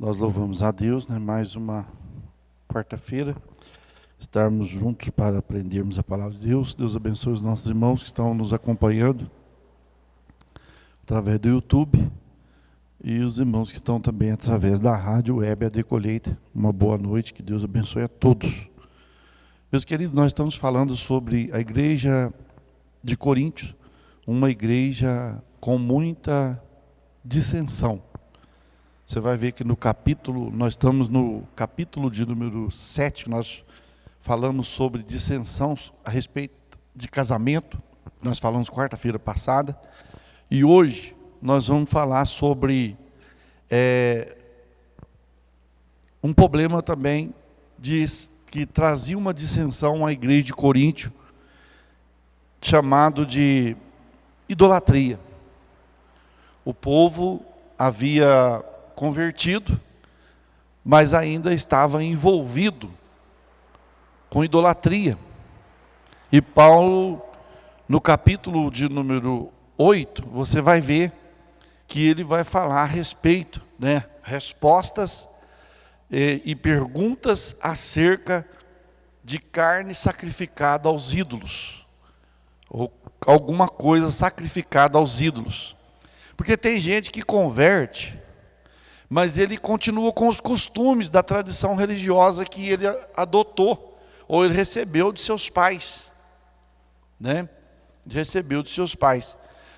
Nós louvamos a Deus, né? Mais uma quarta-feira, estarmos juntos para aprendermos a palavra de Deus. Deus abençoe os nossos irmãos que estão nos acompanhando através do YouTube e os irmãos que estão também através da rádio web AD Colheita. Uma boa noite, que Deus abençoe a todos. Meus queridos, nós estamos falando sobre a igreja de Coríntios, uma igreja com muita dissensão. Você vai ver que no capítulo, nós estamos no capítulo de número 7, nós falamos sobre dissensão a respeito de casamento. Nós falamos quarta-feira passada. E hoje nós vamos falar sobre um problema também que trazia uma dissensão à igreja de Coríntio, chamado de idolatria. O povo havia convertido, mas ainda estava envolvido com idolatria. E Paulo, no capítulo de número 8, você vai ver que ele vai falar a respeito, né, respostas e perguntas acerca de carne sacrificada aos ídolos, ou alguma coisa sacrificada aos ídolos. Porque tem gente que converte, mas ele continua com os costumes da tradição religiosa que ele adotou, ou ele recebeu de seus pais, né? Recebeu de seus pais.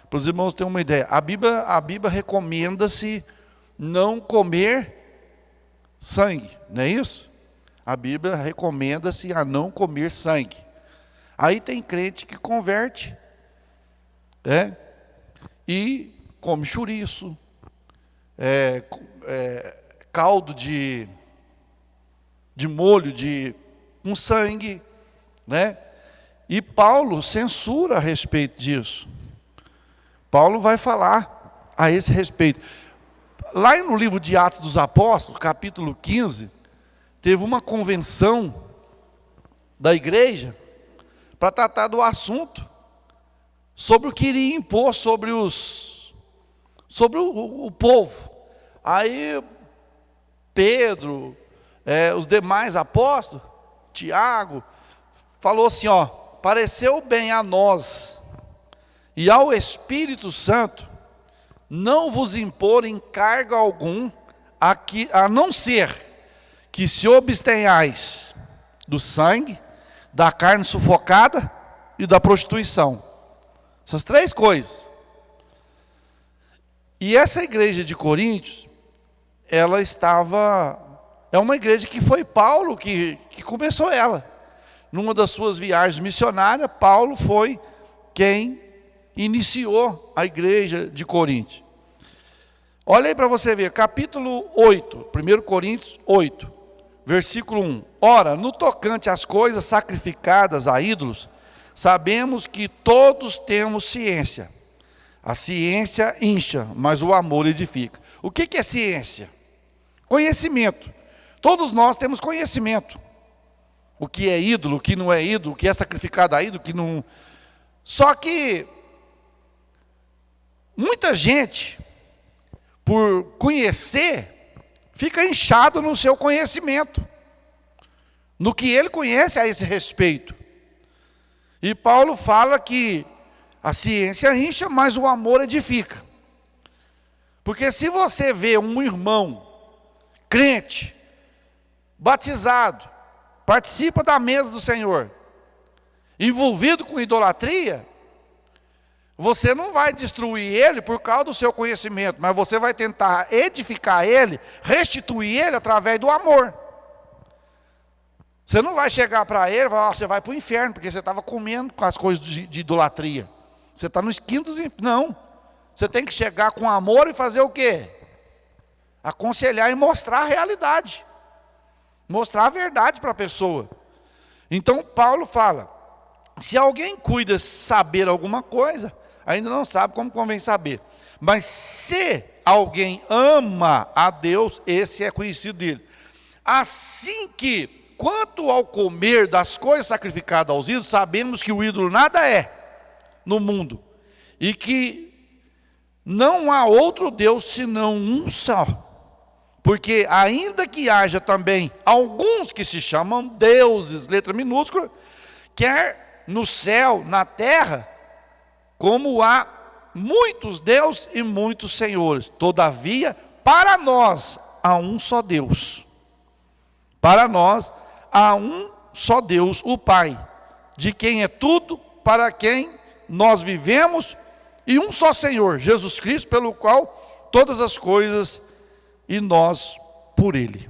Para os irmãos terem uma ideia, a Bíblia recomenda-se não comer sangue, não é isso? A Bíblia recomenda-se a não comer sangue. Aí tem crente que converte, e come chouriço, caldo de molho com sangue, né? E Paulo censura a respeito disso. Paulo vai falar a esse respeito. Lá no livro de Atos dos Apóstolos, capítulo 15, teve uma convenção da igreja para tratar do assunto sobre o que iria impor sobre o povo. Aí Pedro, os demais apóstolos, Tiago, falou assim, pareceu bem a nós e ao Espírito Santo não vos impor encargo algum, a não ser que se abstenhais do sangue, da carne sufocada e da prostituição. Essas três coisas. E essa igreja de Coríntios, é uma igreja que foi Paulo que começou ela. Numa das suas viagens missionárias, Paulo foi quem iniciou a igreja de Coríntios. Olha aí para você ver, capítulo 8, 1 Coríntios 8, versículo 1. Ora, no tocante às coisas sacrificadas a ídolos, sabemos que todos temos ciência. A ciência incha, mas o amor edifica. O que é ciência? Conhecimento. Todos nós temos conhecimento. O que é ídolo, o que não é ídolo, o que é sacrificado a ídolo, o que não... Só que muita gente, por conhecer, fica inchado no seu conhecimento, no que ele conhece a esse respeito. E Paulo fala que a ciência incha, mas o amor edifica. Porque se você vê um irmão crente, batizado, participa da mesa do Senhor, envolvido com idolatria, você não vai destruir ele por causa do seu conhecimento, mas você vai tentar edificar ele, restituir ele através do amor. Você não vai chegar para ele e falar, você vai para o inferno, porque você estava comendo com as coisas de idolatria. Você está no esquino dos infernos. Não. Você tem que chegar com amor e fazer o quê? Aconselhar e mostrar a realidade. Mostrar a verdade para a pessoa. Então Paulo fala, se alguém cuida saber alguma coisa, ainda não sabe como convém saber. Mas se alguém ama a Deus, esse é conhecido dele. Assim que, quanto ao comer das coisas sacrificadas aos ídolos, sabemos que o ídolo nada é no mundo, e que não há outro Deus senão um só. Porque ainda que haja também alguns que se chamam deuses, letra minúscula, quer no céu, na terra, como há muitos deuses e muitos senhores. Todavia, para nós há um só Deus. Para nós há um só Deus, o Pai, de quem é tudo, para quem nós vivemos, e um só Senhor, Jesus Cristo, pelo qual todas as coisas e nós por Ele.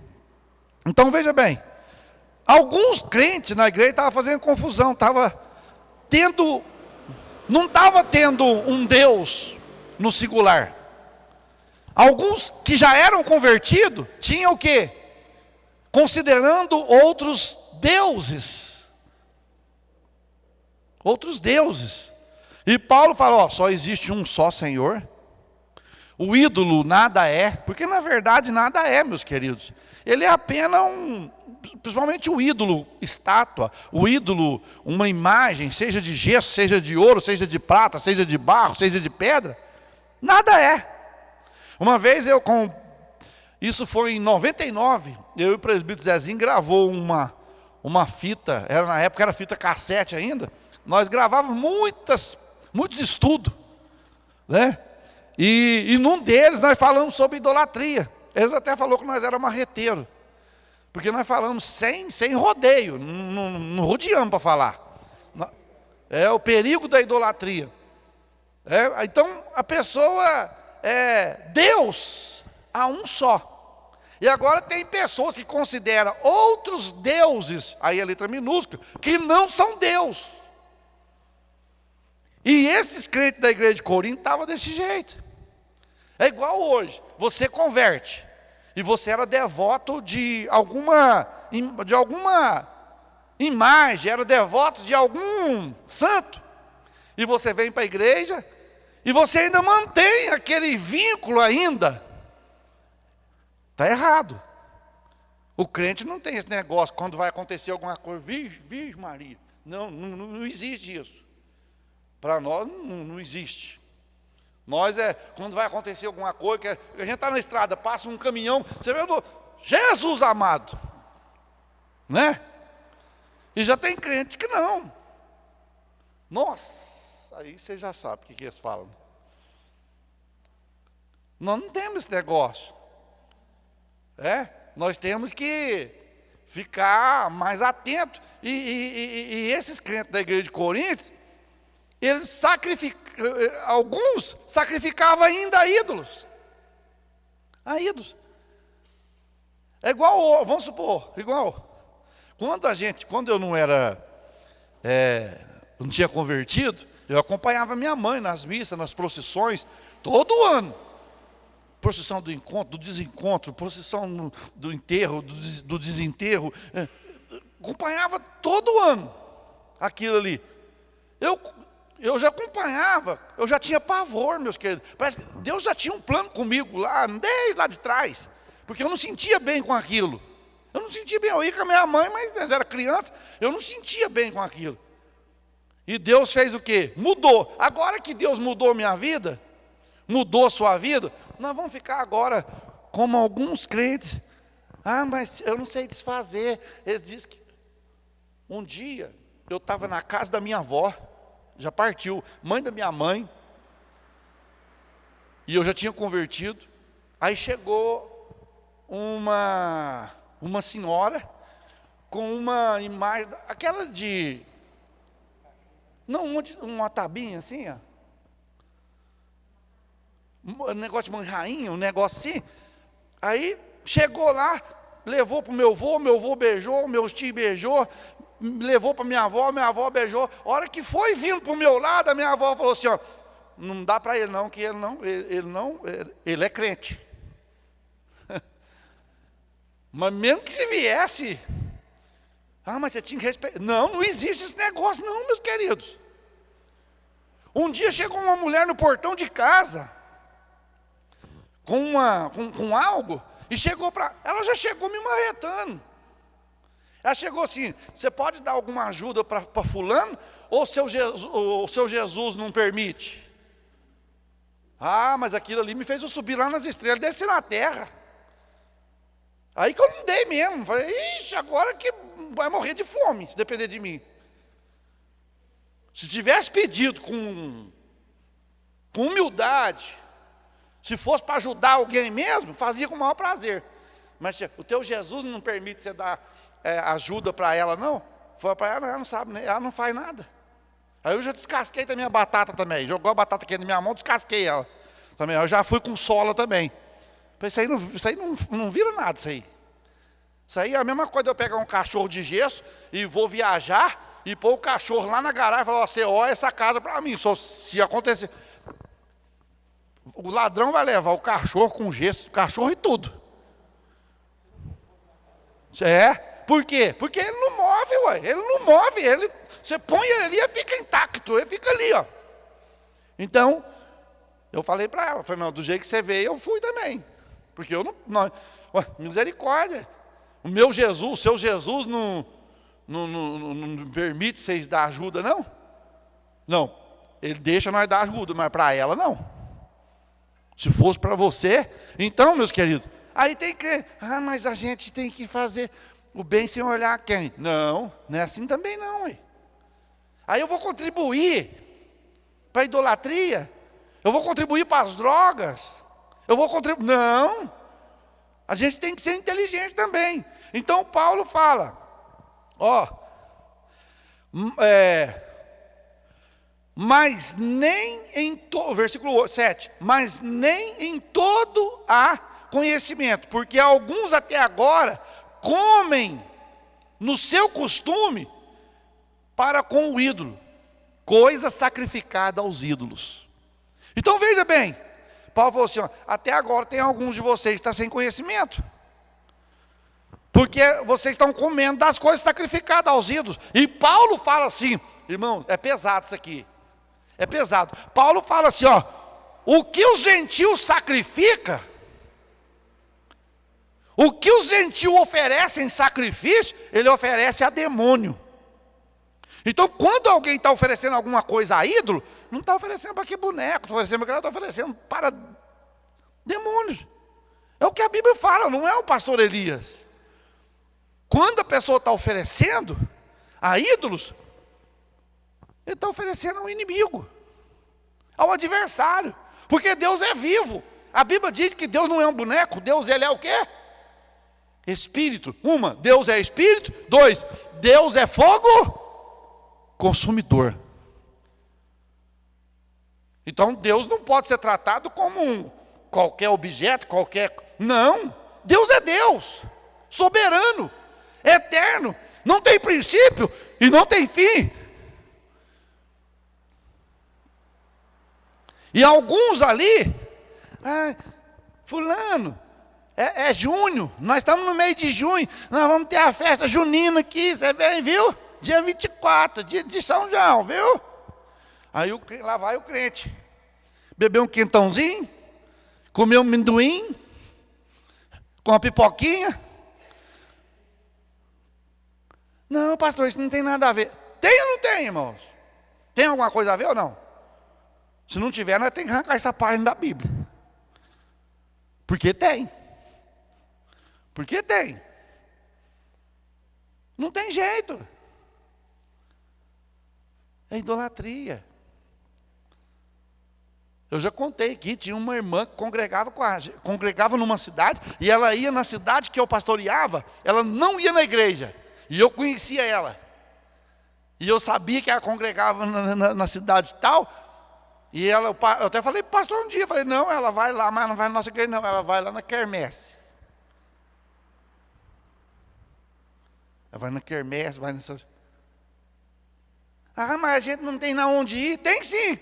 Então veja bem, alguns crentes na igreja estavam fazendo confusão, não estava tendo um Deus no singular. Alguns que já eram convertidos tinham o quê? Considerando outros deuses. Outros deuses. E Paulo fala, só existe um só Senhor. O ídolo nada é, porque na verdade nada é, meus queridos. Ele é apenas principalmente o ídolo, estátua, o ídolo, uma imagem, seja de gesso, seja de ouro, seja de prata, seja de barro, seja de pedra, nada é. Uma vez isso foi em 99, eu e o presbítero Zezinho gravou uma fita, na época era fita cassete ainda, nós gravávamos muitos estudos, né? E num deles nós falamos sobre idolatria. Eles até falaram que nós éramos marreteiros, porque nós falamos sem rodeio, não rodeamos para falar. É o perigo da idolatria. Então a pessoa, Deus há um só. E agora tem pessoas que consideram outros deuses, aí a letra minúscula, que não são Deus. E esses crentes da igreja de Corinto estavam desse jeito. É igual hoje, você converte, e você era devoto de alguma imagem, era devoto de algum santo, e você vem para a igreja, e você ainda mantém aquele vínculo ainda. Está errado. O crente não tem esse negócio, quando vai acontecer alguma coisa, Virgem Maria. Não existe isso. Para nós não existe. Nós quando vai acontecer alguma coisa, que a gente está na estrada, passa um caminhão, você vê, Jesus amado, né? E já tem crente que não. Nossa, aí vocês já sabem o que eles falam. Nós não temos esse negócio. Nós temos que ficar mais atentos. E esses crentes da igreja de Corinto, alguns sacrificavam ainda a ídolos. É igual, vamos supor, quando eu não era, não tinha convertido, eu acompanhava minha mãe nas missas, nas procissões, todo ano. Procissão do encontro, do desencontro, procissão do enterro, do desenterro. Acompanhava todo ano aquilo ali. Eu já acompanhava, eu já tinha pavor, meus queridos. Parece que Deus já tinha um plano comigo desde lá de trás. Porque eu não sentia bem com aquilo. Eu não sentia bem, eu ia com a minha mãe, mas eu era criança, eu não sentia bem com aquilo. E Deus fez o quê? Mudou. Agora que Deus mudou minha vida, mudou sua vida, nós vamos ficar agora como alguns crentes. Mas eu não sei desfazer. Eles dizem que um dia eu estava na casa da minha avó, já partiu, mãe da minha mãe, e eu já tinha convertido. Aí chegou uma senhora com uma imagem, aquela uma tabinha assim, um negócio de manjainha, um negócio assim. Aí chegou lá, levou para o meu avô beijou, meu tio beijou, levou para minha avó beijou. A hora que foi vindo para o meu lado, a minha avó falou assim, não dá para ele não, que ele é crente. Mas mesmo que se viesse, mas você tinha que respeitar. Não existe esse negócio não, meus queridos. Um dia chegou uma mulher no portão de casa, com algo, e ela já chegou me marretando. Ela chegou assim, você pode dar alguma ajuda para fulano, ou o seu Jesus não permite? Mas aquilo ali me fez eu subir lá nas estrelas, descer na terra. Aí que eu não dei mesmo. Falei, ixi, agora que vai morrer de fome, se depender de mim. Se tivesse pedido com humildade, se fosse para ajudar alguém mesmo, fazia com o maior prazer. Mas o teu Jesus não permite você dar ajuda para ela, não? Foi para ela não sabe, ela não faz nada. Aí eu já descasquei também a batata também. Jogou a batata aqui na minha mão, descasquei ela. Também. Eu já fui com sola também. Isso aí não vira nada, isso aí. Isso aí é a mesma coisa de eu pegar um cachorro de gesso e vou viajar e pôr o cachorro lá na garagem e falar, você olha essa casa para mim. Se acontecer, o ladrão vai levar o cachorro com gesso, o cachorro e tudo. Por quê? Porque ele não move, ué. Ele não move, você põe ele ali e fica intacto, ele fica ali, ó. Então, eu falei para ela, falei, não, do jeito que você veio, eu fui também. Porque eu não ué, misericórdia. O meu Jesus, o seu Jesus não permite vocês dar ajuda, não? Não, ele deixa nós dar ajuda, mas para ela não. Se fosse para você, então, meus queridos, aí tem que, mas a gente tem que fazer o bem sem olhar quem? Não é assim também não, ué. Aí eu vou contribuir para a idolatria, eu vou contribuir para as drogas, eu vou contribuir, não, a gente tem que ser inteligente também. Então Paulo fala, mas nem em todo, versículo 7, mas nem em todo há conhecimento, porque alguns até agora comem no seu costume para com o ídolo, coisa sacrificada aos ídolos. Então veja bem, Paulo falou assim, até agora tem alguns de vocês que estão sem conhecimento, porque vocês estão comendo das coisas sacrificadas aos ídolos. E Paulo fala assim, irmão, é pesado isso aqui. É pesado. Paulo fala assim, o que os gentios sacrificam, o que os gentios oferecem em sacrifício, ele oferece a demônio. Então, quando alguém está oferecendo alguma coisa a ídolo, não está oferecendo para que boneco, está oferecendo para demônios. É o que a Bíblia fala, não é o pastor Elias. Quando a pessoa está oferecendo a ídolos, ele está oferecendo ao inimigo, ao adversário, porque Deus é vivo. A Bíblia diz que Deus não é um boneco, Deus ele é o quê? Espírito. Deus é espírito. 2, Deus é fogo consumidor. Então Deus não pode ser tratado como qualquer objeto, não, Deus é Deus, soberano, eterno, não tem princípio e não tem fim. E alguns ali, fulano, é junho, nós estamos no meio de junho, nós vamos ter a festa junina aqui, você vem, viu? Dia 24, dia de São João, viu? Aí lá vai o crente, beber um quentãozinho, comer um amendoim, com uma pipoquinha. Não, pastor, isso não tem nada a ver. Tem ou não tem, irmãos? Tem alguma coisa a ver ou não? Se não tiver, nós temos que arrancar essa página da Bíblia. Porque tem. Porque tem. Não tem jeito. É idolatria. Eu já contei aqui, tinha uma irmã que congregava numa cidade, e ela ia na cidade que eu pastoreava, ela não ia na igreja, e eu conhecia ela, e eu sabia que ela congregava na cidade tal, e eu até falei para o pastor um dia, falei, não, ela vai lá, mas não vai na nossa igreja não, ela vai lá na quermesse. Ela vai na quermesse, vai nessas... mas a gente não tem na onde ir. Tem sim.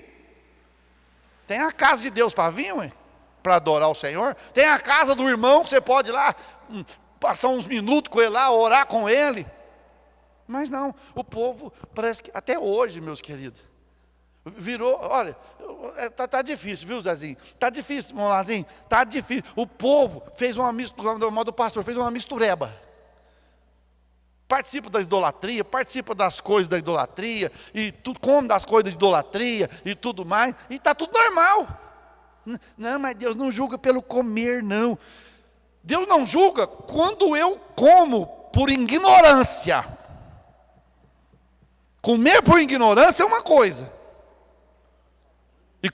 Tem a casa de Deus para vir, para adorar o Senhor. Tem a casa do irmão que você pode ir lá, passar uns minutos com ele lá, orar com ele. Mas não, o povo parece que, até hoje, meus queridos, virou, olha, tá difícil, viu, Zezinho? Tá difícil, Molazinho, tá difícil. O povo fez uma mistura, do modo do pastor, fez uma mistureba. Participa da idolatria, participa das coisas da idolatria, e tudo, come das coisas da idolatria, e tudo mais, e está tudo normal. Não, mas Deus não julga pelo comer, não. Deus não julga quando eu como por ignorância. Comer por ignorância é uma coisa. E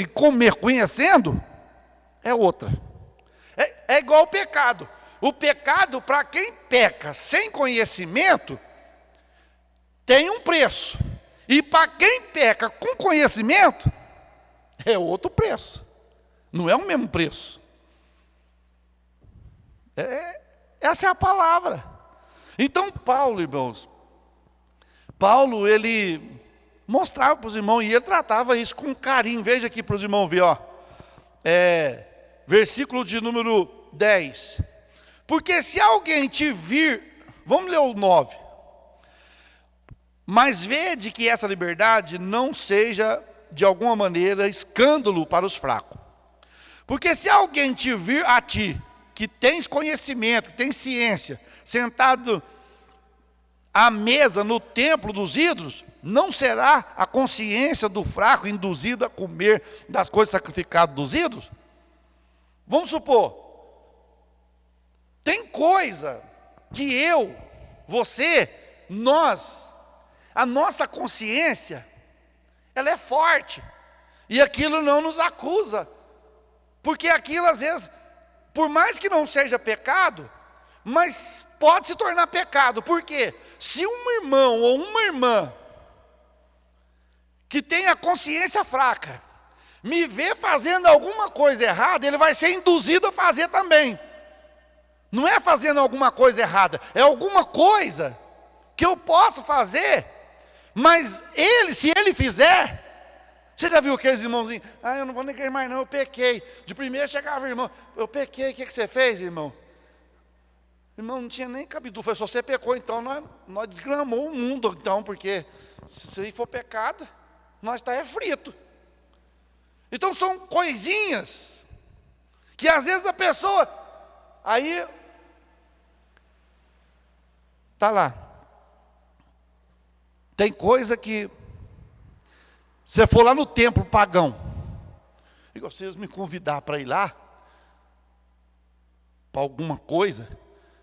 comer conhecendo é outra. É igual ao pecado. O pecado, para quem peca sem conhecimento, tem um preço. E para quem peca com conhecimento, é outro preço. Não é o mesmo preço. Essa é a palavra. Então Paulo, irmãos, ele mostrava para os irmãos, e ele tratava isso com carinho. Veja aqui para os irmãos ver, ó. Versículo de número 10. Porque se alguém te vir, vamos ler o 9. Mas vede que essa liberdade não seja, de alguma maneira, escândalo para os fracos. Porque se alguém te vir a ti, que tens conhecimento, que tens ciência, sentado à mesa no templo dos ídolos, não será a consciência do fraco induzida a comer das coisas sacrificadas dos ídolos? Vamos supor, tem coisa que eu, você, nós, a nossa consciência, ela é forte, e aquilo não nos acusa, porque aquilo às vezes, por mais que não seja pecado, mas pode se tornar pecado. Por quê? Se um irmão ou uma irmã que tem a consciência fraca me vê fazendo alguma coisa errada, ele vai ser induzido a fazer também. Não é fazendo alguma coisa errada, é alguma coisa que eu posso fazer, mas se ele fizer, você já viu aqueles irmãozinhos? Eu não vou na igreja mais não, eu pequei. De primeiro chegava o irmão, eu pequei, o que você fez, irmão? Irmão, não tinha nem cabido. Foi só você pecou, então nós desgramou o mundo, então, porque se for pecado, nós está frito. Então são coisinhas que às vezes a pessoa, aí está lá. Tem coisa que, se você for lá no templo pagão, e vocês me convidar para ir lá, para alguma coisa,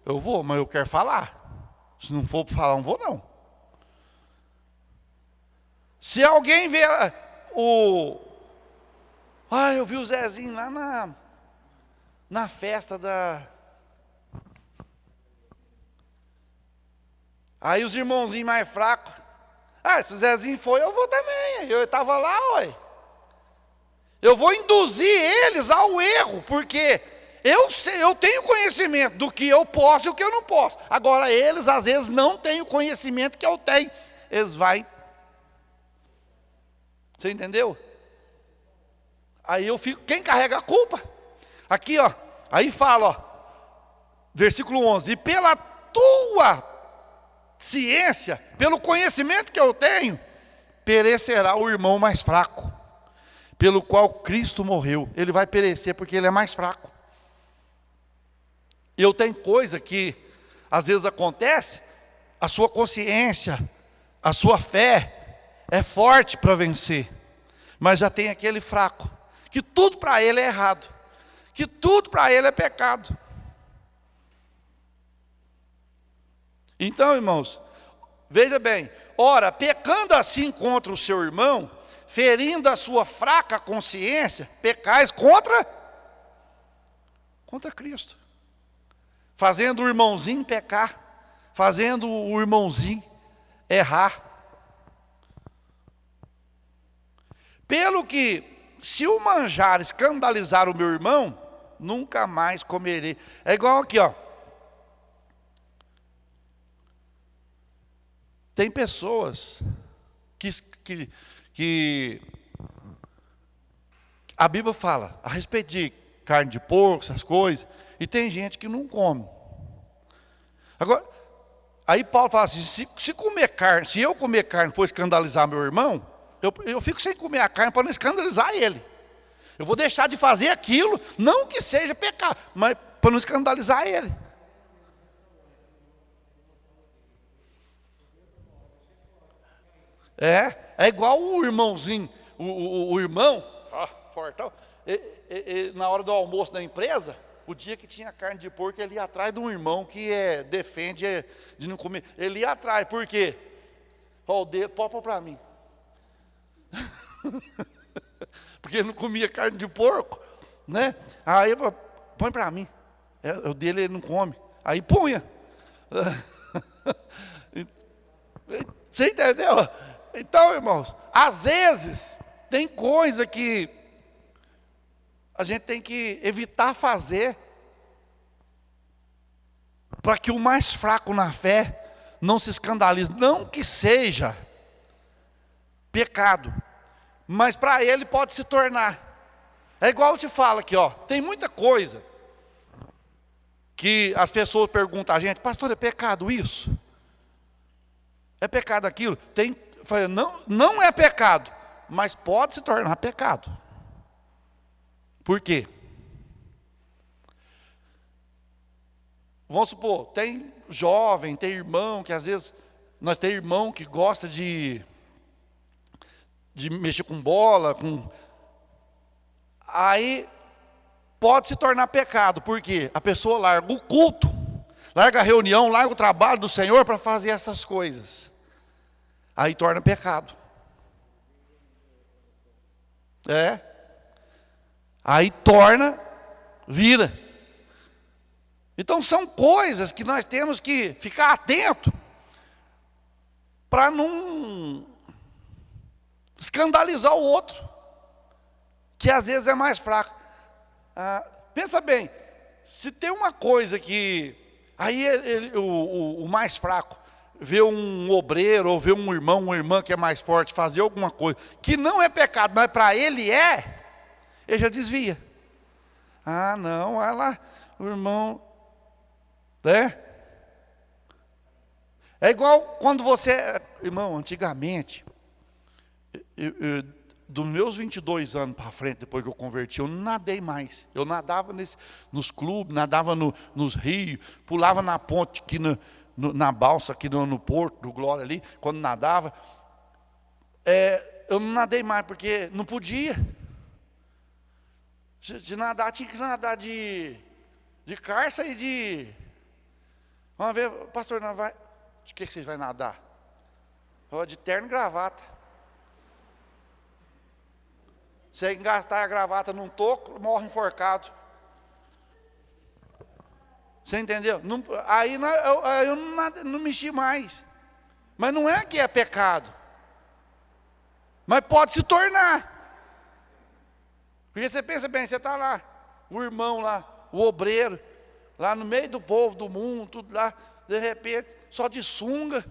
eu vou, mas eu quero falar. Se não for para falar, não vou não. Se alguém vê eu vi o Zezinho lá na festa da... Aí os irmãozinhos mais fracos, se o Zezinho foi, eu vou também. Eu estava lá, ué. Eu vou induzir eles ao erro, porque eu tenho conhecimento do que eu posso e o que eu não posso. Agora, eles às vezes não têm o conhecimento que eu tenho. Eles vão... Você entendeu? Aí eu fico, quem carrega a culpa? Aqui, ó, aí fala, ó, versículo 11. E pela tua ciência, pelo conhecimento que eu tenho, perecerá o irmão mais fraco, pelo qual Cristo morreu. Ele vai perecer porque ele é mais fraco. Eu tenho coisa que às vezes acontece, a sua consciência, a sua fé é forte para vencer, mas já tem aquele fraco, que tudo para ele é errado, que tudo para ele é pecado. Então, irmãos, veja bem, ora, pecando assim contra o seu irmão, ferindo a sua fraca consciência, pecais contra Cristo. Fazendo o irmãozinho pecar, fazendo o irmãozinho errar. Pelo que, se o manjar escandalizar o meu irmão, nunca mais comerei. É igual aqui, ó. Tem pessoas que a Bíblia fala a respeito de carne de porco, essas coisas, e tem gente que não come. Agora, aí Paulo fala assim, se comer carne, se eu comer carne for escandalizar meu irmão, eu fico sem comer a carne para não escandalizar ele. Eu vou deixar de fazer aquilo, não que seja pecado, mas para não escandalizar ele. É igual o irmãozinho, o irmão, fortão, na hora do almoço da empresa, O dia que tinha carne de porco, ele ia atrás de um irmão que defende de não comer. Ele ia atrás, por quê? Ó, o dedo, pode para mim. Porque ele não comia carne de porco, né? Aí eu falei, põe para mim. O dele ele não come. Aí punha. Você entendeu? Então, irmãos, às vezes tem coisa que a gente tem que evitar fazer para que o mais fraco na fé não se escandalize. Não que seja pecado, mas para ele pode se tornar. É igual eu te falo aqui, ó, tem muita coisa que as pessoas perguntam a gente, pastor, é pecado isso? É pecado aquilo? Não é pecado, mas pode se tornar pecado. Por quê? Vamos supor, tem jovem, tem irmão, que às vezes, nós tem irmão que gosta de mexer com bola, aí pode se tornar pecado, porque a pessoa larga o culto, larga a reunião, larga o trabalho do Senhor para fazer essas coisas. Aí torna pecado. Aí vira. Então são coisas que nós temos que ficar atento para não escandalizar o outro, que às vezes é mais fraco. Pensa bem, se tem uma coisa que aí o mais fraco vê um obreiro ou vê um irmão, uma irmã que é mais forte fazer alguma coisa que não é pecado, mas para ele ele já desvia. Não, olha lá, o irmão, né? É igual quando irmão, antigamente, dos meus 22 anos para frente, depois que eu converti, eu não nadei mais. Eu nadava nos clubes, nadava nos rios, pulava na ponte, aqui na balsa, aqui no porto do Glória ali, quando nadava. Eu não nadei mais, porque não podia. De nadar, tinha que nadar de carça e de... Vamos ver, pastor, não vai... De que vocês vão nadar? De terno e gravata. Se engastar a gravata num toco, morre enforcado. Você entendeu? Aí eu não mexi mais. Mas não é que é pecado. Mas pode se tornar. Porque você pensa bem, você está lá, o irmão lá, o obreiro, lá no meio do povo, do mundo, tudo lá, de repente, só de sunga,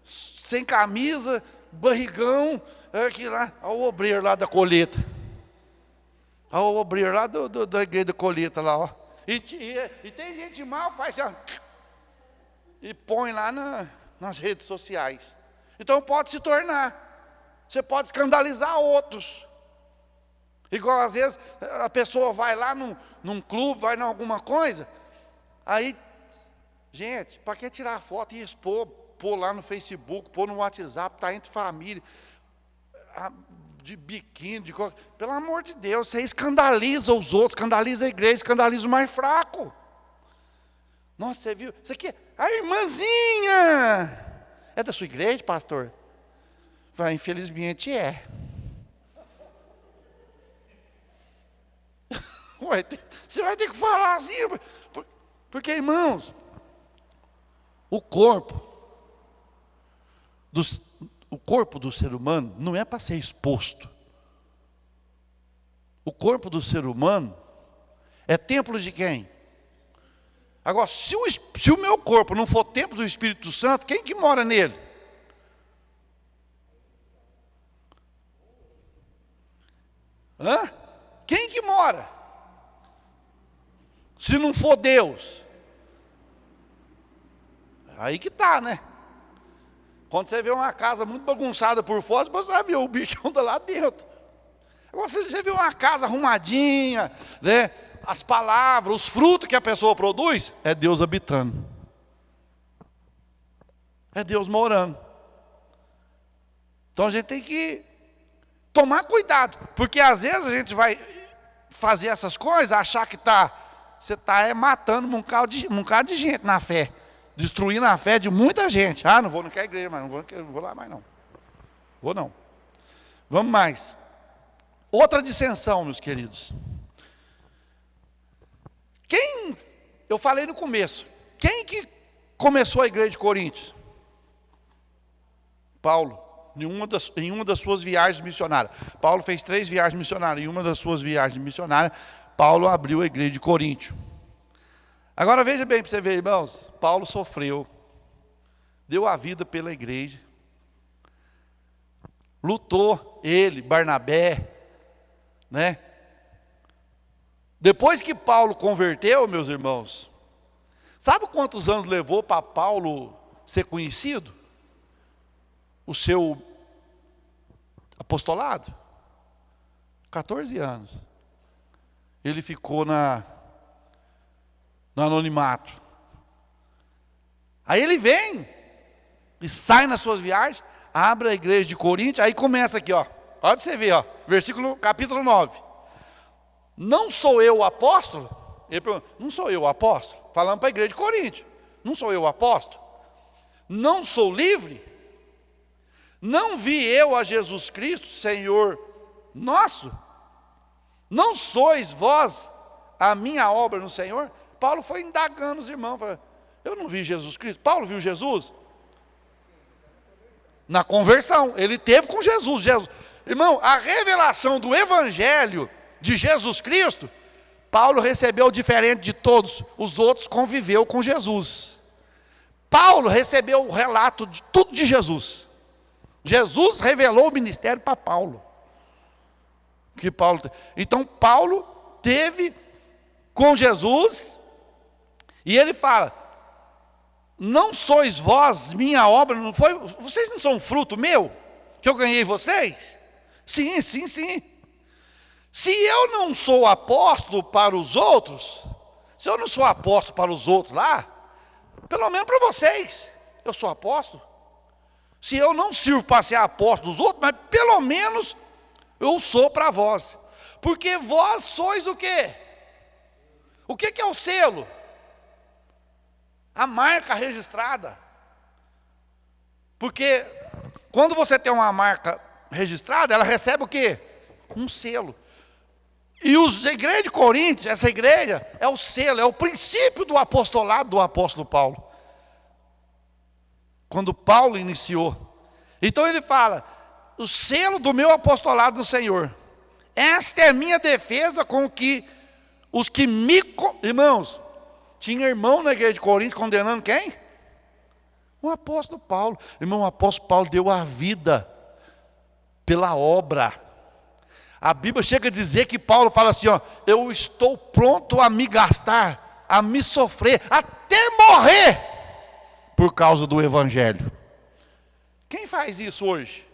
sem camisa, barrigão, aqui lá, olha o obreiro lá da colheita. Olha o obreiro lá da igreja da colheita lá, ó. E tem gente mal, faz assim, ó, e põe lá nas redes sociais. Então pode se tornar. Você pode escandalizar outros. Igual às vezes a pessoa vai lá num clube, vai em alguma coisa, aí, gente, para que tirar foto e expor, pôr lá no Facebook, pôr no WhatsApp, está entre família, de biquíni, pelo amor de Deus, você escandaliza os outros, escandaliza a igreja, escandaliza o mais fraco. Nossa, você viu? Isso aqui, a irmãzinha, é da sua igreja, pastor? Infelizmente é. Você vai ter que falar assim, porque, irmãos, o corpo do ser humano não é para ser exposto. O corpo do ser humano é templo de quem? Agora, se o meu corpo não for templo do Espírito Santo, quem que mora nele? Quem que mora? Se não for Deus. Aí que tá, né? Quando você vê uma casa muito bagunçada por fora, você sabe, o bicho anda lá dentro. Agora, se você vê uma casa arrumadinha, né? As palavras, os frutos que a pessoa produz, é Deus habitando. É Deus morando. Então a gente tem que tomar cuidado, porque às vezes a gente vai fazer essas coisas, achar que está você está matando um bocado de gente na fé. Destruindo a fé de muita gente. Não vou naquela igreja, mas não vou lá mais não. Vou não. Vamos mais. Outra dissensão, meus queridos. Eu falei no começo, quem que começou a igreja de Coríntios? Paulo, em uma das suas viagens missionárias. Paulo fez 3 viagens missionárias. Em uma das suas viagens missionárias, Paulo abriu a igreja de Coríntio. Agora veja bem para você ver, irmãos. Paulo sofreu, deu a vida pela igreja, lutou, ele, Barnabé, né? Depois que Paulo converteu, meus irmãos, sabe quantos anos levou para Paulo ser conhecido? O seu apostolado? 14 anos. Ele ficou no anonimato. Aí ele vem e sai nas suas viagens, abre a igreja de Corinto, aí começa aqui, ó. Olha para você ver, ó, capítulo 9. Não sou eu o apóstolo? Ele pergunta, não sou eu o apóstolo? Falando para a igreja de Corinto. Não sou eu o apóstolo? Não sou livre? Não vi eu a Jesus Cristo, Senhor nosso? Não sois vós a minha obra no Senhor? Paulo foi indagando os irmãos. Falou, eu não vi Jesus Cristo. Paulo viu Jesus? Na conversão. Ele teve com Jesus. Irmão, a revelação do Evangelho de Jesus Cristo, Paulo recebeu diferente de todos. Os outros conviveu com Jesus. Paulo recebeu o relato de tudo de Jesus. Jesus revelou o ministério para Paulo. Então Paulo teve com Jesus, e ele fala, não sois vós minha obra, não foi? Vocês não são fruto meu, que eu ganhei vocês? Sim, sim, sim. Se eu não sou apóstolo para os outros, se eu não sou apóstolo para os outros lá, pelo menos para vocês, eu sou apóstolo. Se eu não sirvo para ser apóstolo dos outros, mas pelo menos eu sou para vós. Porque vós sois o quê? O que é o selo? A marca registrada. Porque quando você tem uma marca registrada, ela recebe o quê? Um selo. E a igreja de Coríntios, essa igreja, é o selo, é o princípio do apostolado do apóstolo Paulo. Quando Paulo iniciou. Então ele fala, o selo do meu apostolado no Senhor. Esta é a minha defesa com que os que me... Irmãos, tinha irmão na igreja de Coríntios condenando quem? O apóstolo Paulo. Irmão, o apóstolo Paulo deu a vida pela obra. A Bíblia chega a dizer que Paulo fala assim, ó, eu estou pronto a me gastar, a me sofrer, até morrer, por causa do Evangelho. Quem faz isso hoje?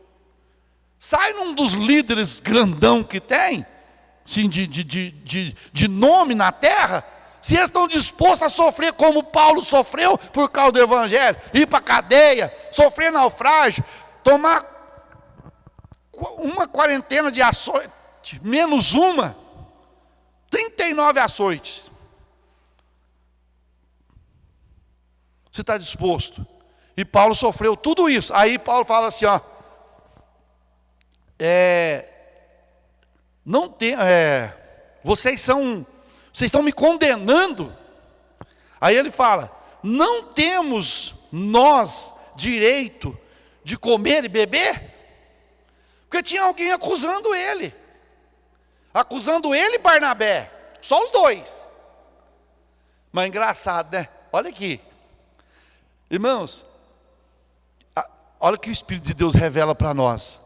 Sai num dos líderes grandão que tem, assim, de nome na terra, se eles estão dispostos a sofrer como Paulo sofreu por causa do Evangelho, ir para a cadeia, sofrer naufrágio, tomar uma quarentena de açoite, menos uma, 39 açoites. Você está disposto? E Paulo sofreu tudo isso. Aí Paulo fala assim, ó, vocês estão me condenando. Aí ele fala, não temos nós direito de comer e beber? Porque tinha alguém acusando ele e Barnabé, só os dois. Mas engraçado, né? Olha aqui, irmãos, olha o que o Espírito de Deus revela para nós.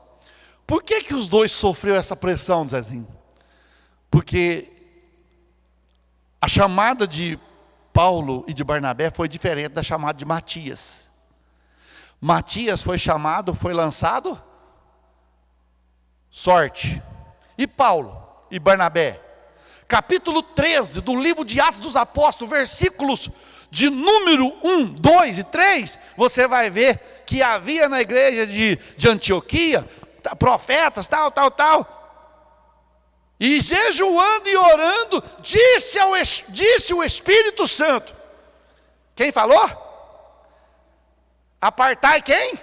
Por que os dois sofreram essa pressão, Zezinho? Porque a chamada de Paulo e de Barnabé foi diferente da chamada de Matias. Matias foi chamado, foi lançado, sorte. E Paulo e Barnabé? Capítulo 13 do livro de Atos dos Apóstolos, versículos de número 1, 2 e 3, você vai ver que havia na igreja de Antioquia, profetas, tal. E jejuando e orando, disse o Espírito Santo. Quem falou? Apartai quem?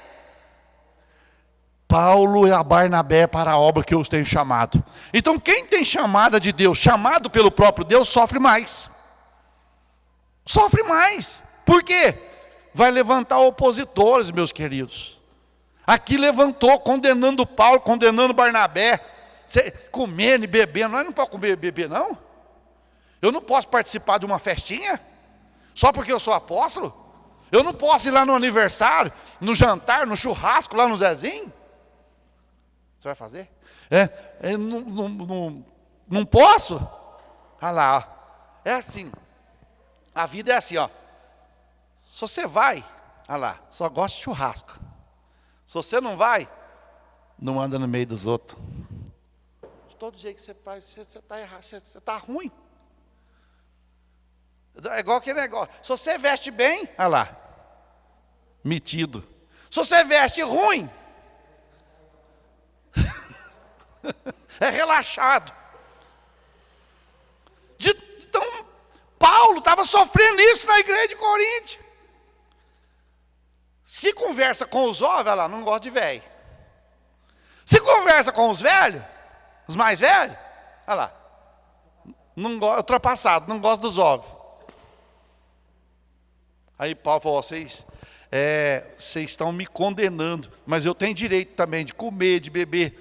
Paulo e a Barnabé para a obra que eu os tenho chamado. Então quem tem chamada de Deus, chamado pelo próprio Deus, sofre mais. Sofre mais. Por quê? Vai levantar opositores, meus queridos. Aqui levantou, condenando Paulo, condenando Barnabé. Comendo e bebendo. Nós não podemos comer e beber, não? Eu não posso participar de uma festinha? Só porque eu sou apóstolo? Eu não posso ir lá no aniversário, no jantar, no churrasco, lá no Zezinho? Você vai fazer? Não posso? Olha lá, ó. É assim. A vida é assim, ó. Se você vai, olha lá, só gosta de churrasco. Se você não vai, não anda no meio dos outros. De todo jeito que você faz, você está errado, você está ruim. É igual aquele negócio. Se você veste bem, olha lá, metido. Se você veste ruim, é relaxado. Então, Paulo estava sofrendo isso na igreja de Corinto. Se conversa com os jovens, olha lá, não gosta de velho. Se conversa com os velhos, os mais velhos, olha lá, não gosta, ultrapassado, não gosta dos jovens. Aí Paulo falou, vocês estão me condenando, mas eu tenho direito também de comer, de beber.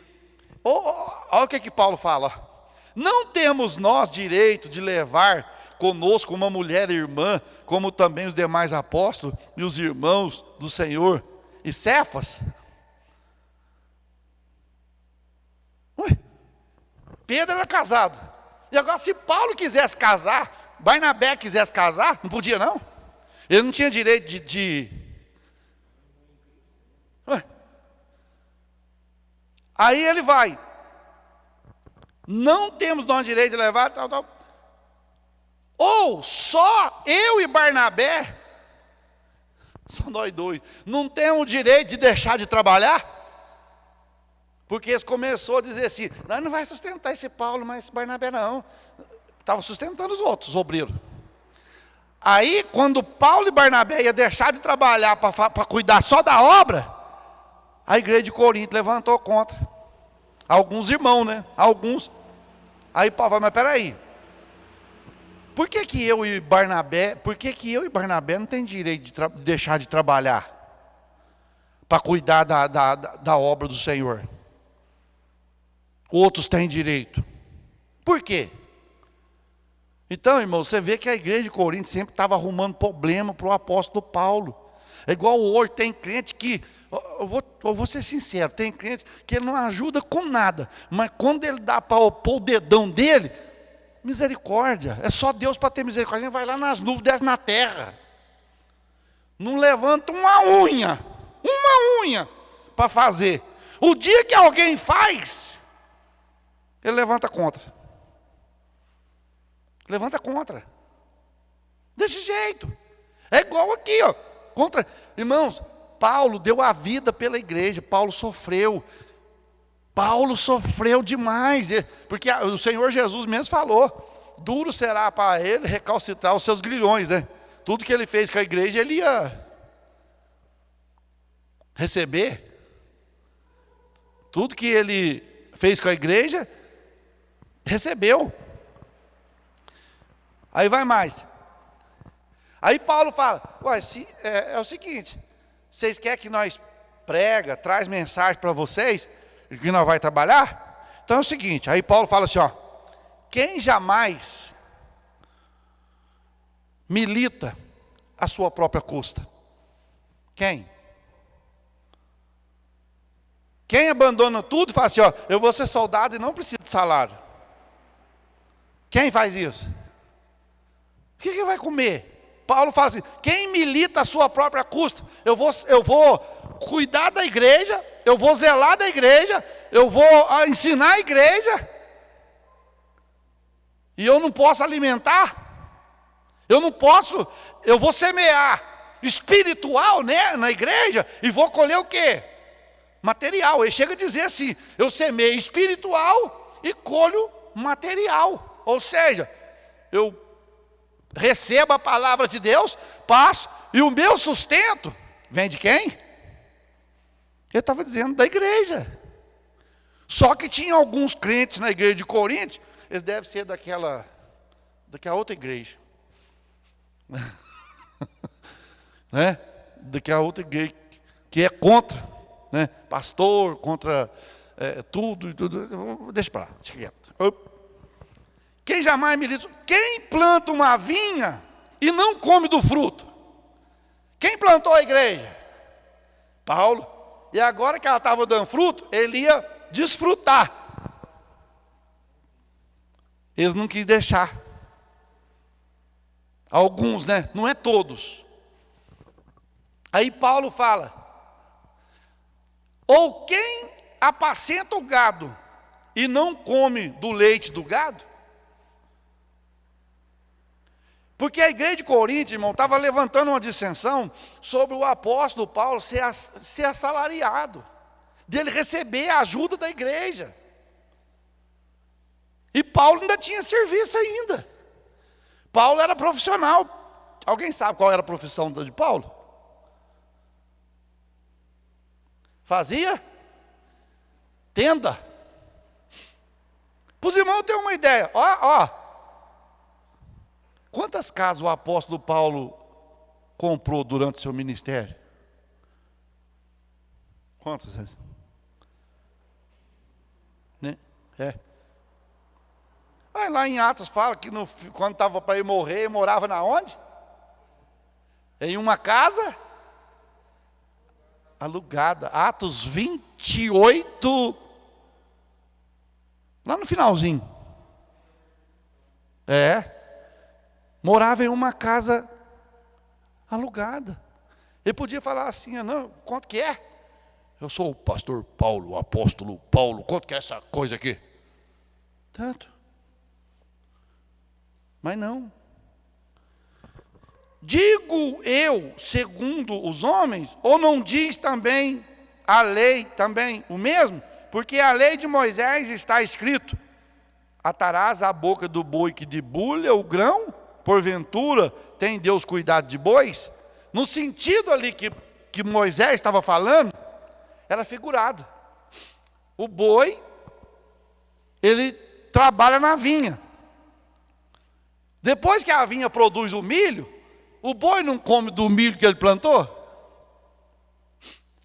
Olha o que Paulo fala. Não temos nós direito de levar conosco uma mulher irmã, como também os demais apóstolos e os irmãos do Senhor e Cefas? Pedro era casado. E agora, se Paulo quisesse casar, Barnabé quisesse casar, não podia não? Ele não tinha direito Aí ele vai. Não temos nós direito de levar, tal. Ou só eu e Barnabé, só nós dois, não temos o direito de deixar de trabalhar? Porque eles começaram a dizer assim, nós não vai sustentar esse Paulo, mas esse Barnabé não. Estava sustentando os outros, os obreiros. Aí, quando Paulo e Barnabé iam deixar de trabalhar para cuidar só da obra, a igreja de Corinto levantou contra. Alguns irmãos, né? Alguns. Aí Paulo falou, mas peraí. Por que eu e Barnabé não tem direito de deixar de trabalhar para cuidar da obra do Senhor? Outros têm direito. Por quê? Então, irmão, você vê que a igreja de Corinto sempre estava arrumando problema para o apóstolo Paulo. É igual hoje, tem crente que, eu vou ser sincero, tem crente que ele não ajuda com nada, mas quando ele dá para pôr o dedão dele, misericórdia, é só Deus para ter misericórdia. Ele vai lá nas nuvens, desce na terra. Não levanta uma unha para fazer. O dia que alguém faz, ele levanta contra. Levanta contra. Desse jeito. É igual aqui, ó. Contra. Irmãos, Paulo deu a vida pela igreja. Paulo sofreu. Paulo sofreu demais. Porque o Senhor Jesus mesmo falou. Duro será para ele recalcitrar os seus grilhões, né? Tudo que ele fez com a igreja, ele ia receber. Tudo que ele fez com a igreja, recebeu. Aí vai mais. Aí Paulo fala, é o seguinte, vocês querem que nós prega, traz mensagem para vocês, e que nós vai trabalhar? Então é o seguinte, aí Paulo fala assim, ó, quem jamais milita à sua própria custa? Quem? Quem abandona tudo e fala assim, ó, eu vou ser soldado e não preciso de salário? Quem faz isso? O que vai comer? Paulo fala assim, quem milita a sua própria custa? Eu vou cuidar da igreja, eu vou zelar da igreja, eu vou ensinar a igreja, e eu não posso alimentar, eu vou semear espiritual, né, na igreja, e vou colher o quê? Material. Ele chega a dizer assim, eu semeio espiritual e colho material. Ou seja, eu recebo a palavra de Deus, passo, e o meu sustento vem de quem? Ele estava dizendo da igreja. Só que tinha alguns crentes na igreja de Corinto, eles devem ser daquela outra igreja. Né? Daquela outra igreja que é contra, né? Pastor, contra tudo. Deixa para lá, deixa quieto. Quem jamais me disse, quem planta uma vinha e não come do fruto? Quem plantou a igreja? Paulo. E agora que ela estava dando fruto, ele ia desfrutar. Eles não quis deixar. Alguns, né? Não é todos. Aí Paulo fala, ou quem apacenta o gado e não come do leite do gado? Porque a igreja de Corinto, irmão, estava levantando uma dissensão sobre o apóstolo Paulo ser assalariado, dele receber a ajuda da igreja. E Paulo ainda tinha serviço ainda. Paulo era profissional. Alguém sabe qual era a profissão de Paulo? Fazia tenda. Para os irmãos terem uma ideia, ó. Quantas casas o apóstolo Paulo comprou durante seu ministério? Quantas? Né? Aí lá em Atos fala que quando estava para ir morrer, ele morava na onde? Em uma casa alugada. Atos 28, lá no finalzinho. Morava em uma casa alugada. Ele podia falar assim, não, quanto que é? Eu sou o pastor Paulo, o apóstolo Paulo, quanto que é essa coisa aqui? Tanto. Mas não. Digo eu, segundo os homens, ou não diz também a lei também o mesmo? Porque a lei de Moisés está escrito, atarás a boca do boi que debulha o grão, porventura tem Deus cuidado de bois? No sentido ali que Moisés estava falando, era figurado. O boi, ele trabalha na vinha. Depois que a vinha produz o milho, o boi não come do milho que ele plantou?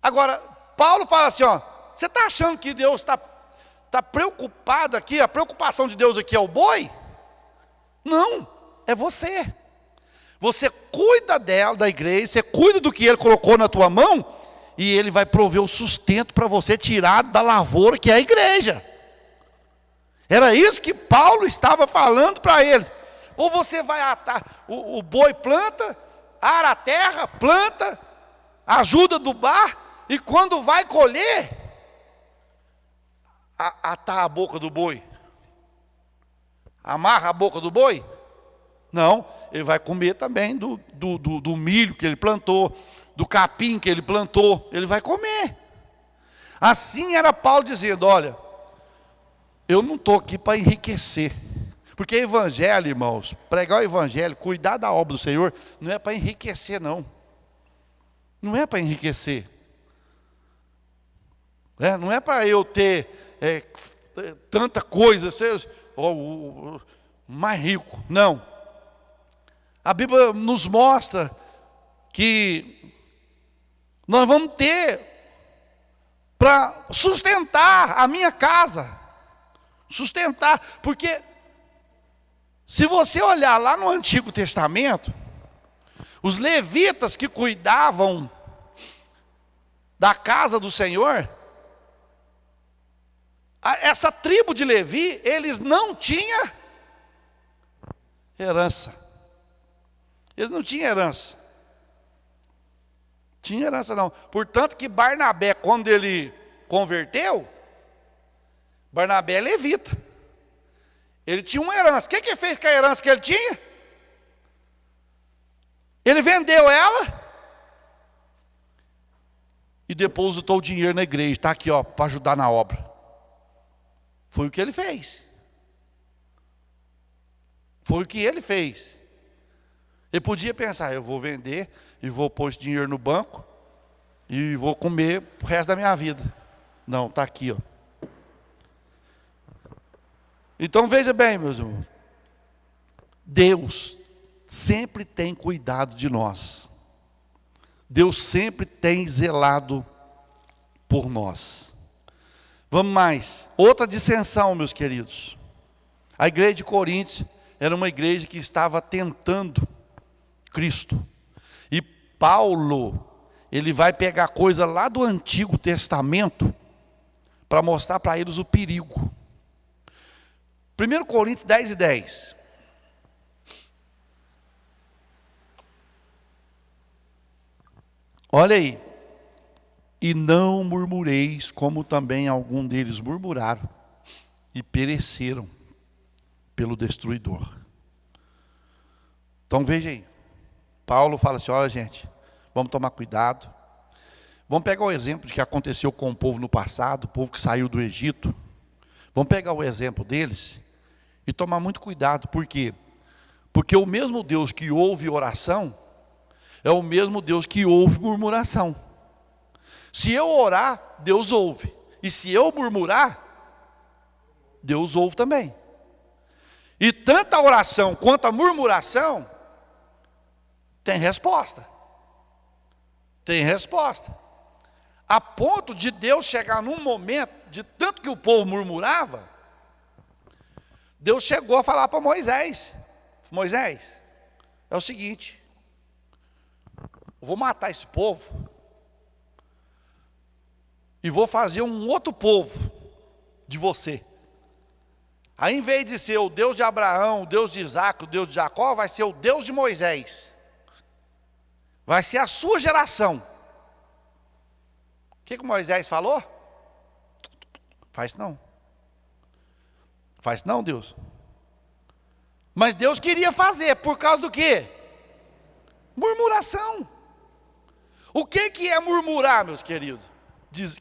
Agora, Paulo fala assim, ó, você está achando que Deus está preocupado aqui, a preocupação de Deus aqui é o boi? Não, é você. Você cuida dela, da igreja, você cuida do que ele colocou na tua mão, e ele vai prover o sustento para você tirar da lavoura que é a igreja. Era isso que Paulo estava falando para eles. Ou você vai atar, o boi planta, ara a terra, planta, ajuda a adubar, e quando vai colher, atar a boca do boi, amarra a boca do boi? Não, ele vai comer também do milho que ele plantou, do capim que ele plantou, ele vai comer. Assim era Paulo dizendo, olha, eu não estou aqui para enriquecer. Porque evangelho, irmãos, pregar o evangelho, cuidar da obra do Senhor, não é para enriquecer, não. Não é para enriquecer. Não é para eu ter tanta coisa, ser mais rico. Não. A Bíblia nos mostra que nós vamos ter para sustentar a minha casa. Sustentar, porque se você olhar lá no Antigo Testamento, os levitas que cuidavam da casa do Senhor, essa tribo de Levi, eles não tinham herança. Eles não tinham herança. Tinha herança não. Portanto que Barnabé, quando ele converteu, Barnabé é levita. Ele tinha uma herança. O que ele fez com a herança que ele tinha? Ele vendeu ela e depositou o dinheiro na igreja. Está aqui, ó, para ajudar na obra. Foi o que ele fez. Foi o que ele fez. Ele podia pensar, eu vou vender e vou pôr esse dinheiro no banco e vou comer o resto da minha vida. Não, está aqui, ó. Então veja bem, meus irmãos. Deus sempre tem cuidado de nós. Deus sempre tem zelado por nós. Vamos mais. Outra dissensão, meus queridos. A igreja de Coríntios era uma igreja que estava tentando Cristo. E Paulo, ele vai pegar coisa lá do Antigo Testamento para mostrar para eles o perigo. 1 Coríntios 10:10. Olha aí. E não murmureis, como também algum deles murmuraram e pereceram pelo destruidor. Então veja aí. Paulo fala assim, olha gente, vamos tomar cuidado. Vamos pegar o exemplo de que aconteceu com o povo no passado, o povo que saiu do Egito. Vamos pegar o exemplo deles e tomar muito cuidado. Por quê? Porque o mesmo Deus que ouve oração é o mesmo Deus que ouve murmuração. Se eu orar, Deus ouve. E se eu murmurar, Deus ouve também. E tanto a oração quanto a murmuração tem resposta. Tem resposta. A ponto de Deus chegar num momento, de tanto que o povo murmurava, Deus chegou a falar para Moisés. Moisés, é o seguinte, eu vou matar esse povo e vou fazer um outro povo de você. Aí em vez de ser o Deus de Abraão, o Deus de Isaac, o Deus de Jacó, vai ser o Deus de Moisés. Vai ser a sua geração. O que Moisés falou? Faz não. Faz não, Deus. Mas Deus queria fazer, por causa do quê? Murmuração. O que é murmurar, meus queridos?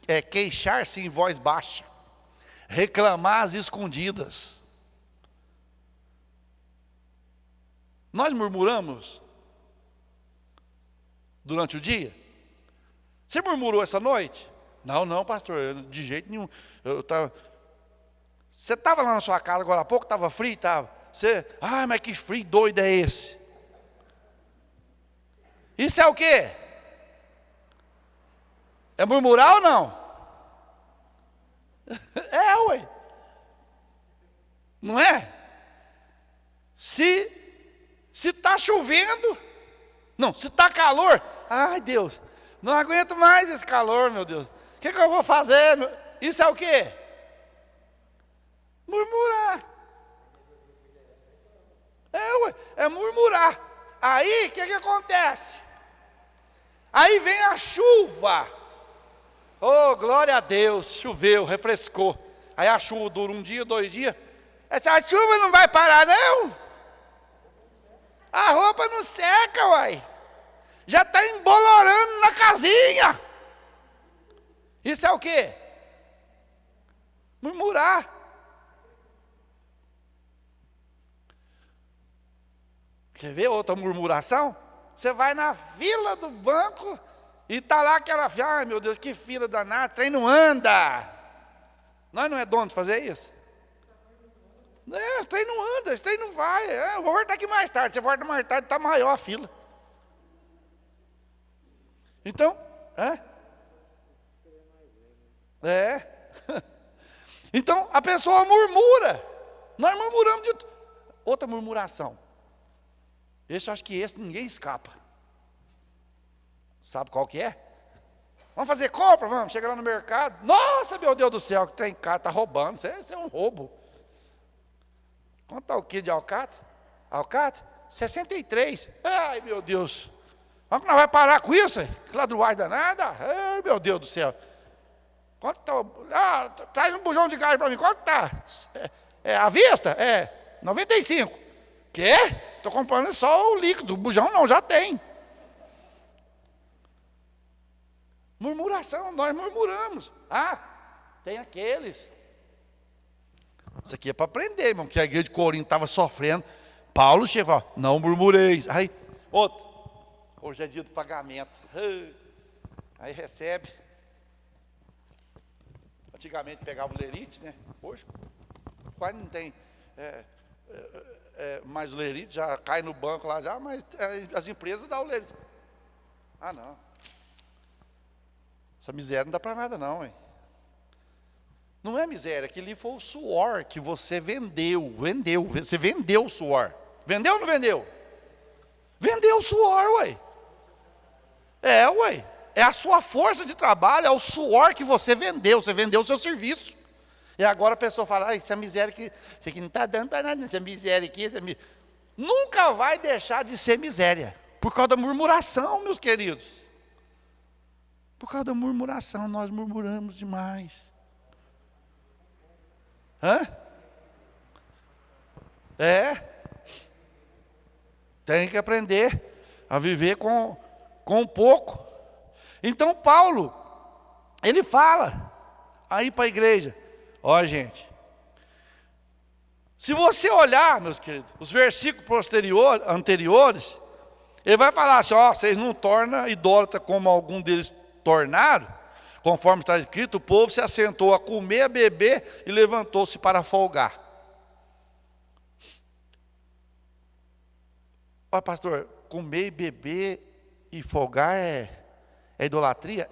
É queixar-se em voz baixa, reclamar às escondidas. Nós murmuramos durante o dia? Você murmurou essa noite? Não, pastor, de jeito nenhum. Você estava lá na sua casa agora há pouco, estava frio? Estava. Mas que frio doido é esse? Isso é o quê? É murmurar ou não? É, ué. Não é? Se está chovendo, não, se está calor, ai Deus, não aguento mais esse calor, meu Deus. O que eu vou fazer? Isso é o quê? Murmurar. É murmurar. Aí, o que acontece? Aí vem a chuva. Oh, glória a Deus, choveu, refrescou. Aí a chuva dura um dia, 2 dias. Essa chuva não vai parar, não. A roupa não seca, uai. Já está embolorando na casinha. Isso é o quê? Murmurar. Quer ver outra murmuração? Você vai na fila do banco e está lá aquela fila. Ai meu Deus, que fila danada, trem não anda. Nós não é dono de fazer isso? Esse trem não anda, esse trem não vai. Eu vou voltar aqui mais tarde. Você volta mais tarde, está maior a fila. Então, então a pessoa murmura. Nós murmuramos de outra murmuração. Eu acho que esse ninguém escapa. Sabe qual que é? Vamos fazer compra? Vamos, chega lá no mercado. Nossa, meu Deus do céu, que tem cara, está roubando. Isso é um roubo. Quanto está o quilo de alcatra? Alcatra? 63. Ai, meu Deus. Vamos que nós vamos parar com isso? Que ladruagem danada. Ai, meu Deus do céu. Quanto está? Traz um bujão de gás para mim. Quanto está? À vista? 95. Quê? Estou comprando só o líquido. O bujão não, já tem. Murmuração, nós murmuramos. Tem aqueles. Isso aqui é para aprender, irmão, que a igreja de Corinto estava sofrendo. Paulo chega e fala, não murmureis. Aí, outro, hoje é dia do pagamento. Aí recebe. Antigamente pegava o lerite, né? Hoje quase não tem mais o lerite, já cai no banco lá já, mas as empresas dão o lerite. Ah, não. Essa miséria não dá para nada não, hein? Não é miséria, aquilo ali foi o suor que você vendeu, você vendeu o suor. Vendeu ou não vendeu? Vendeu o suor, ué. Ué. É a sua força de trabalho, é o suor que você vendeu o seu serviço. E agora a pessoa fala, essa miséria aqui, isso aqui não está dando para nada, essa miséria aqui, nunca vai deixar de ser miséria, por causa da murmuração, meus queridos. Por causa da murmuração, nós murmuramos demais. Tem que aprender a viver com pouco. Então Paulo, ele fala aí para a igreja, gente, se você olhar, meus queridos, os versículos anteriores, ele vai falar assim, vocês não tornam idólatra como algum deles tornaram, conforme está escrito, o povo se assentou a comer, a beber e levantou-se para folgar. Pastor, comer, beber e folgar é idolatria?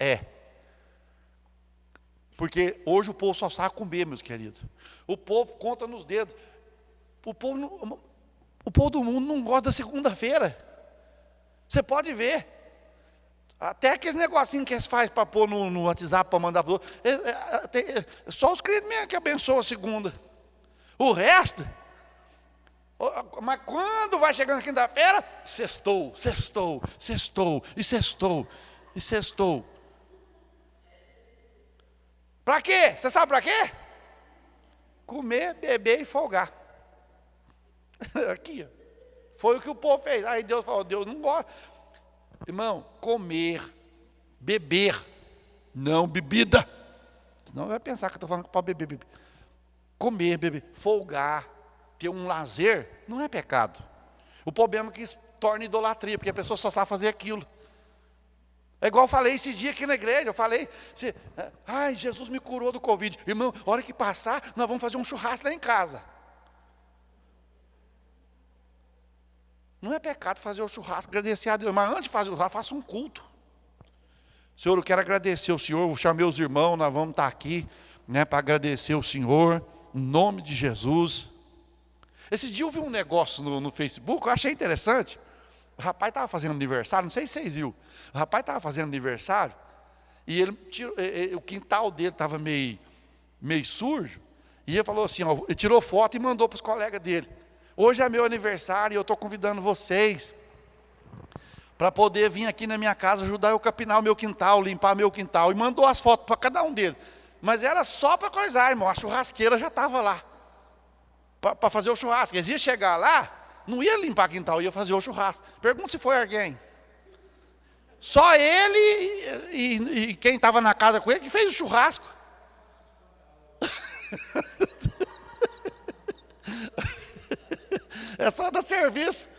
Porque hoje o povo só sabe comer, meus queridos. O povo conta nos dedos. O povo do mundo não gosta da segunda-feira. Você pode ver. Até aqueles negocinhos que eles fazem para pôr no WhatsApp, para mandar para o outro. Só os crentes mesmo que abençoam a segunda. O resto... Mas quando vai chegando quinta-feira, sextou. Para quê? Você sabe para quê? Comer, beber e folgar. Aqui, foi o que o povo fez. Aí Deus falou, Deus não gosta. Irmão, comer, beber, não bebida. Senão vai pensar que eu estou falando que pode beber. Comer, beber, folgar, ter um lazer, não é pecado. O problema é que isso torna idolatria, porque a pessoa só sabe fazer aquilo. É igual eu falei esse dia aqui na igreja, eu falei, Jesus me curou do Covid. Irmão, a hora que passar, nós vamos fazer um churrasco lá em casa. Não é pecado fazer o churrasco, agradecer a Deus, mas antes de fazer o churrasco, faça um culto. Senhor, eu quero agradecer ao Senhor, eu chamei os irmãos, nós vamos estar aqui, para agradecer ao Senhor, em nome de Jesus. Esse dia eu vi um negócio no Facebook, eu achei interessante. O rapaz estava fazendo aniversário, não sei se vocês viram. O rapaz estava fazendo aniversário, e o quintal dele estava meio sujo, e ele falou assim, ele tirou foto e mandou para os colegas dele. Hoje é meu aniversário e eu estou convidando vocês para poder vir aqui na minha casa ajudar eu a capinar o meu quintal, limpar meu quintal. E mandou as fotos para cada um deles. Mas era só para coisar, irmão. A churrasqueira já estava lá para fazer o churrasco. Eles iam chegar lá, não ia limpar quintal, ia fazer o churrasco. Pergunta se foi alguém. Só ele e quem estava na casa com ele que fez o churrasco. É só dar serviço.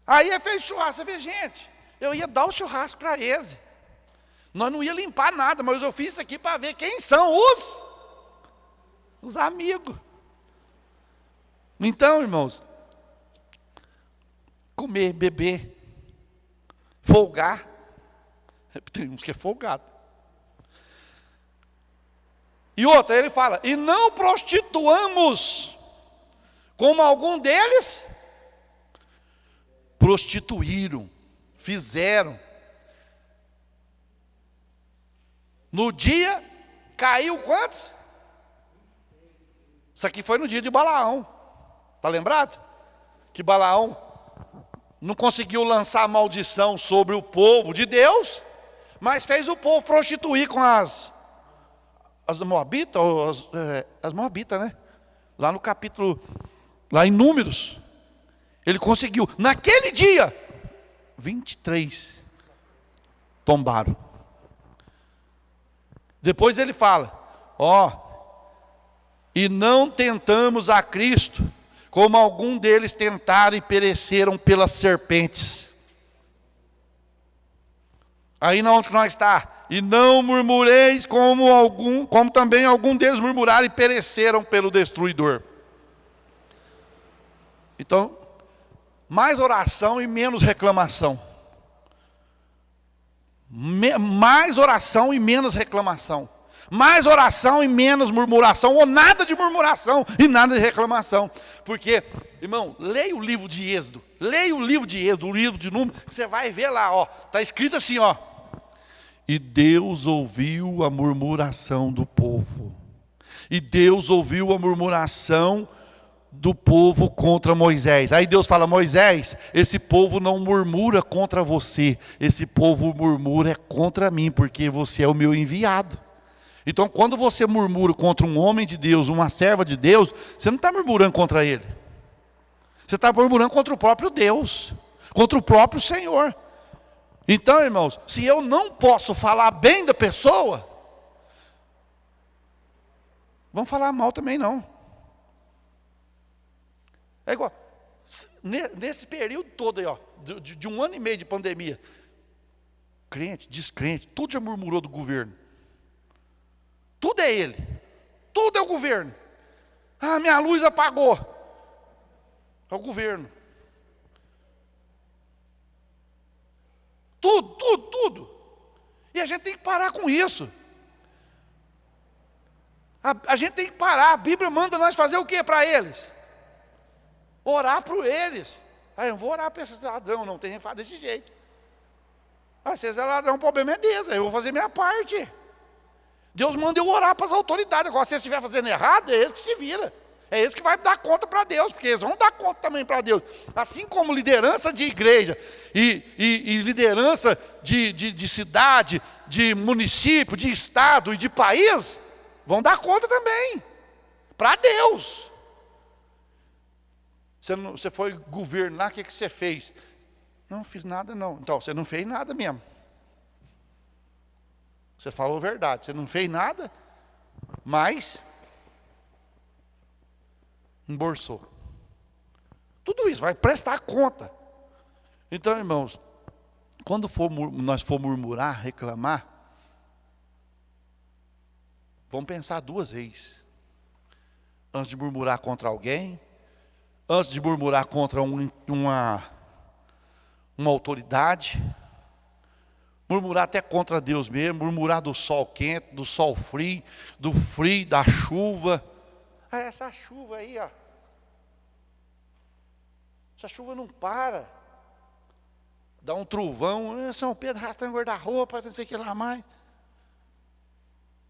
Aí ele fez churrasco. Você vê, gente, eu ia dar o churrasco para eles. Nós não ia limpar nada, mas eu fiz isso aqui para ver quem são os amigos. Então, irmãos, comer, beber, folgar. Tem uns que é folgado. E outra, ele fala, e não prostituamos, como algum deles prostituíram, fizeram. No dia, caiu quantos? Isso aqui foi no dia de Balaão. Está lembrado? Que Balaão não conseguiu lançar maldição sobre o povo de Deus, mas fez o povo prostituir com as Moabitas, as Moabitas, né? Lá no capítulo, lá em Números, ele conseguiu, naquele dia, 23 tombaram. Depois ele fala, e não tentamos a Cristo, como algum deles tentaram e pereceram pelas serpentes. Aí na onde que nós está? E não murmureis como também algum deles murmuraram e pereceram pelo destruidor. Então, mais oração e menos reclamação. Mais oração e menos reclamação. Mais oração e menos murmuração, ou nada de murmuração e nada de reclamação. Porque, irmão, leia o livro de Êxodo, o livro de Números, que você vai ver lá, ó, está escrito assim, ó. E Deus ouviu a murmuração do povo. E Deus ouviu a murmuração do povo contra Moisés. Aí Deus fala: Moisés, esse povo não murmura contra você, esse povo murmura contra mim, porque você é o meu enviado. Então quando você murmura contra um homem de Deus, uma serva de Deus, você não está murmurando contra ele, você está murmurando contra o próprio Deus, contra o próprio Senhor. Então, irmãos, se eu não posso falar bem da pessoa, vamos falar mal também não. É igual, nesse período todo aí, ó, de 1 ano e meio de pandemia, crente, descrente, tudo já murmurou do governo. Tudo é ele, tudo é o governo. Ah, minha luz apagou. É o governo. Tudo. E a gente tem que parar com isso. A gente tem que parar. A Bíblia manda nós fazer o que para eles? Orar por eles. Ah, eu não vou orar para esses ladrão, não tem que fazer desse jeito. Ah, se esse é ladrão, o problema é deles, eu vou fazer minha parte. Deus manda eu orar para as autoridades. Agora, se eles estiverem fazendo errado, é eles que se vira. É eles que vai dar conta para Deus, porque eles vão dar conta também para Deus. Assim como liderança de igreja e liderança de cidade, de município, de estado e de país, vão dar conta também, para Deus. Você foi governar, o que você fez? Não fiz nada não. Então, você não fez nada mesmo. Você falou a verdade, você não fez nada, mas embolsou. Tudo isso vai prestar conta. Então, irmãos, quando nós for murmurar, reclamar, vamos pensar 2 vezes. Antes de murmurar contra alguém, antes de murmurar contra uma autoridade, murmurar até contra Deus mesmo, murmurar do sol quente, do sol frio, do frio, da chuva. Ah, essa chuva aí, ó. Essa chuva não para. Dá um trovão, São Pedro arrastando guarda-roupa, não sei o que lá mais.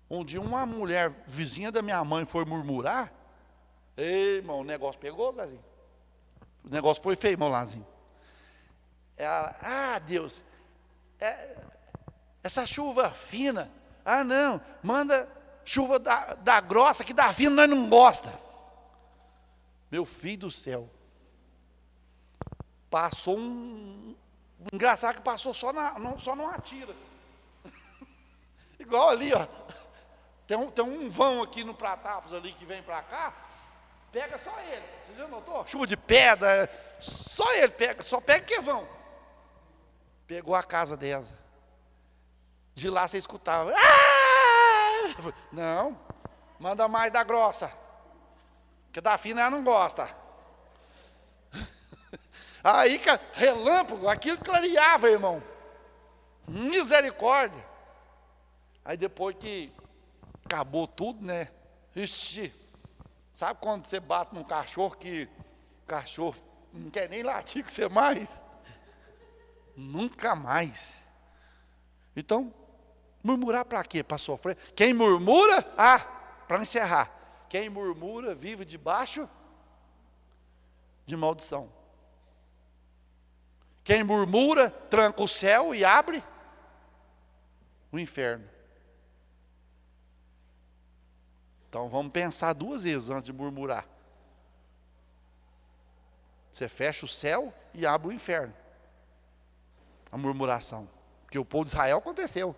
Um dia uma mulher vizinha da minha mãe foi murmurar. Ei, irmão, o negócio pegou, Zazinho. O negócio foi feio, irmão Lazinho. Ela, Deus, essa chuva fina, não, manda chuva da grossa, que da fina nós não gosta. Meu filho do céu, passou engraçado que passou só numa tira. Igual ali, ó, tem um vão aqui no Pratápolis ali que vem para cá, pega só ele, você já notou? Chuva de pedra, só ele pega, só pega que vão. Pegou a casa dela. De lá você escutava. Não, manda mais da grossa, porque da fina ela não gosta. Aí, relâmpago, aquilo clareava, irmão. Misericórdia. Aí depois que acabou tudo, né? Ixi, sabe quando você bate num cachorro que o cachorro não quer nem latir com você mais? Nunca mais. Então, murmurar para quê? Para sofrer. Quem murmura, para encerrar, quem murmura vive debaixo de maldição. Quem murmura tranca o céu e abre o inferno. Então vamos pensar 2 vezes antes de murmurar. Você fecha o céu e abre o inferno. A murmuração. Porque o povo de Israel aconteceu.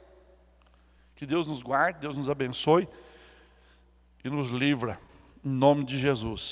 Que Deus nos guarde, Deus nos abençoe e nos livra. Em nome de Jesus.